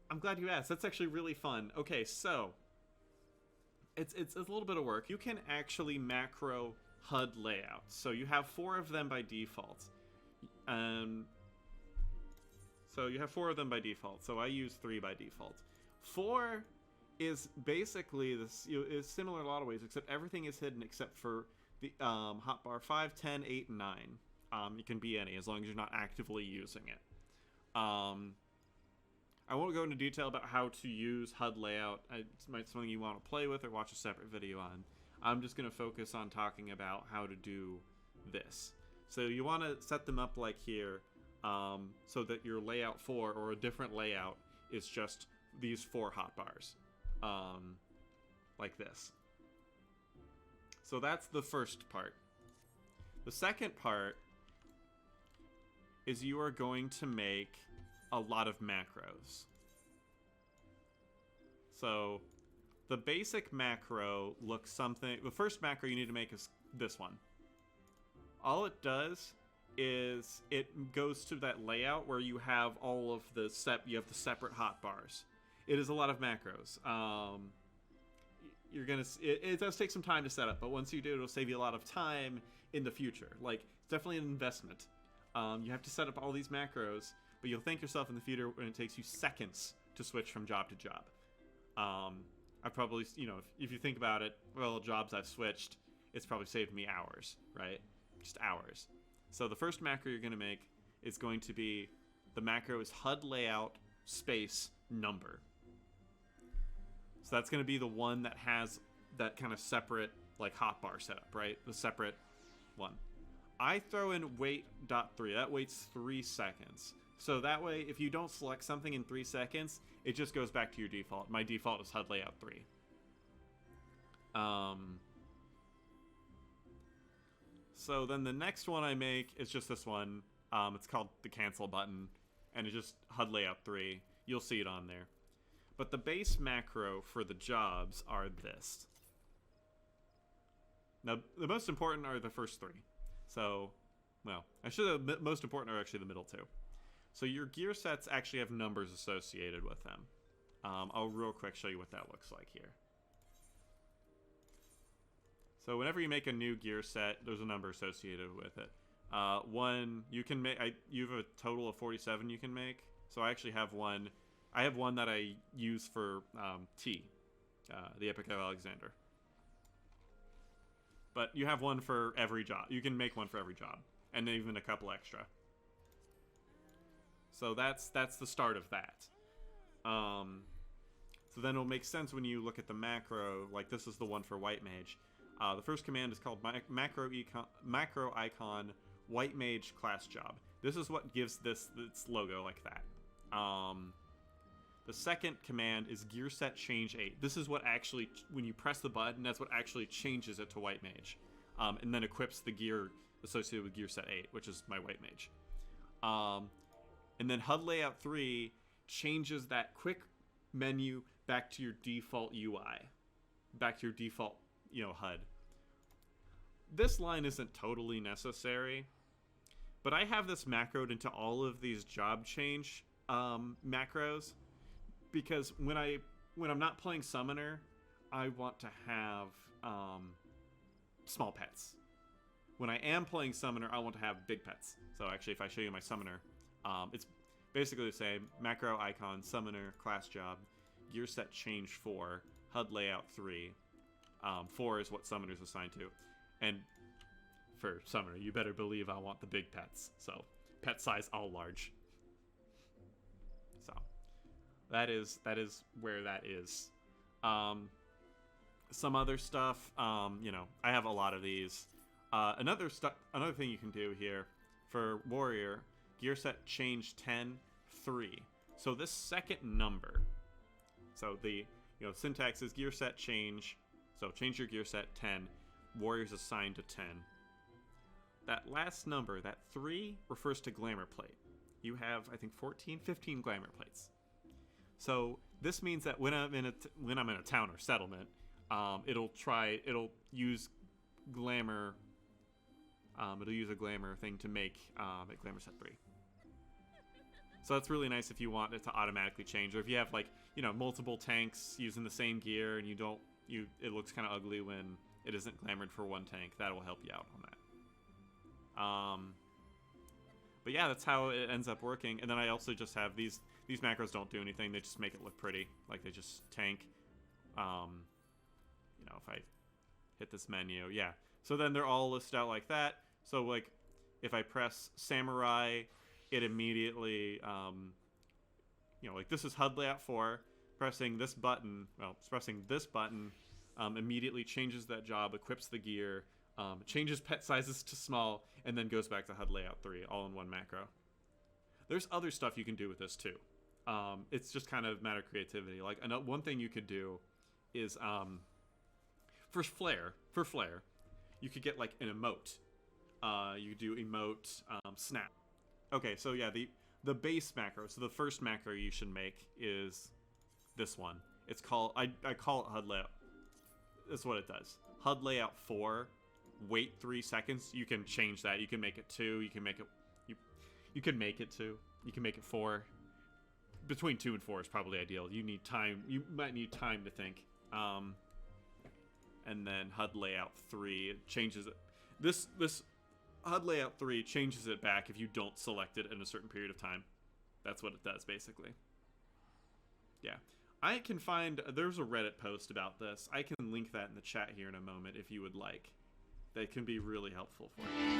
I'm glad you asked. That's actually really fun. Okay, so it's a little bit of work. You can actually macro HUD layouts. So you have four of them by default. Um, so you have four of them by default. So I use three by default. Four is basically this. Is similar in a lot of ways, except everything is hidden except for the hotbar 5, 10, 8, and 9. It can be any as long as you're not actively using it. I won't go into detail about how to use HUD layout. It's something you want to play with or watch a separate video on. I'm just going to focus on talking about how to do this. So you want to set them up like here, so that your layout 4 or a different layout is just these 4 hotbars, like this. So that's the first part. The second part is you are going to make a lot of macros. So the basic macro looks something. The first macro you need to make is this one. All it does is it goes to that layout where you have all of the you have the separate hotbars. It is a lot of macros. It does take some time to set up, but once you do, it'll save you a lot of time in the future. Like, it's definitely an investment. You have to set up all these macros, but you'll thank yourself in the future when it takes you seconds to switch from job to job. I probably, if you think about it, well, jobs I've switched, it's probably saved me hours, right? Just hours. So the first macro you're going to make is going to be, the macro is HUD layout space number. So that's going to be the one that has that kind of separate, like, hotbar setup, right? The separate one. I throw in wait.3. That waits 3 seconds. So that way, if you don't select something in 3 seconds, it just goes back to your default. My default is HUD layout 3. So then the next one I make is just this one. It's called the cancel button, and it's just HUD layout 3. You'll see it on there. But the base macro for the jobs are this. Now, the most important are the first 3. So, well, the most important are actually the middle 2. So your gear sets actually have numbers associated with them. I'll real quick show you what that looks like here. So whenever you make a new gear set, there's a number associated with it. One, you can make, you have a total of 47 you can make. So I actually have one. I have one that I use for T, the Epic of Alexander. But you have one for every job. You can make one for every job, and even a couple extra. So that's the start of that. So then it'll make sense when you look at the macro. Like, this is the one for White Mage. The first command is called macroicon White Mage class job. This is what gives this its logo like that. The second command is gearset change 8. This is what actually, when you press the button, that's what actually changes it to White Mage. And then equips the gear associated with gearset 8, which is my White Mage. And then HUD layout 3 changes that quick menu back to your default UI. Back to your default, HUD. This line isn't totally necessary, but I have this macroed into all of these job change macros, because when I'm not playing Summoner, I want to have small pets. When I am playing Summoner, I want to have big pets. So actually, if I show you my Summoner, it's basically the same. Macro icon, Summoner, class job, gear set change 4, HUD layout 3. 4 is what Summoner's assigned to. And for Summoner, you better believe I want the big pets. So pet size all large. So that is where that is. Some other stuff, I have a lot of these. Another thing you can do here for Warrior, gear set change 10, 3. So this second number, so the syntax is gear set change, so change your gear set 10, Warrior's assigned to 10. That last number, that 3, refers to glamour plate. You have, I think, 15 glamour plates. So this means that when I'm in a town or settlement, it'll use glamour. It'll use a glamour thing to make glamour set 3. So that's really nice if you want it to automatically change, or if you have like, you know, multiple tanks using the same gear and it looks kind of ugly when it isn't glamored for one tank. That will help you out on that. But yeah, that's how it ends up working. And then I also just have these macros don't do anything. They just make it look pretty, like they just tank. You know, if I hit this menu, yeah. So then they're all listed out like that. So like, if I press Samurai, it immediately, you know, like this is HUD layout 4. Pressing this button, immediately changes that job, equips the gear, changes pet sizes to small, and then goes back to HUD layout 3, all in one macro. There's other stuff you can do with this too. It's just kind of matter of creativity. Like one thing you could do is for flare, you could get like an emote. You could do emote snap. Okay, so yeah, the base macro. So the first macro you should make is this one. It's called I call it HUD layout. That's what it does. HUD layout 4. Wait 3 seconds. You can change that. You can make it 2. You can make it. You can make it 2. You can make it 4. Between 2 and 4 is probably ideal. You need time. You might need time to think. And then HUD layout 3 changes it. This HUD layout 3 changes it back if you don't select it in a certain period of time. That's what it does, basically. Yeah. I can find... There's a Reddit post about this. I can link that in the chat here in a moment if you would like. That can be really helpful for you.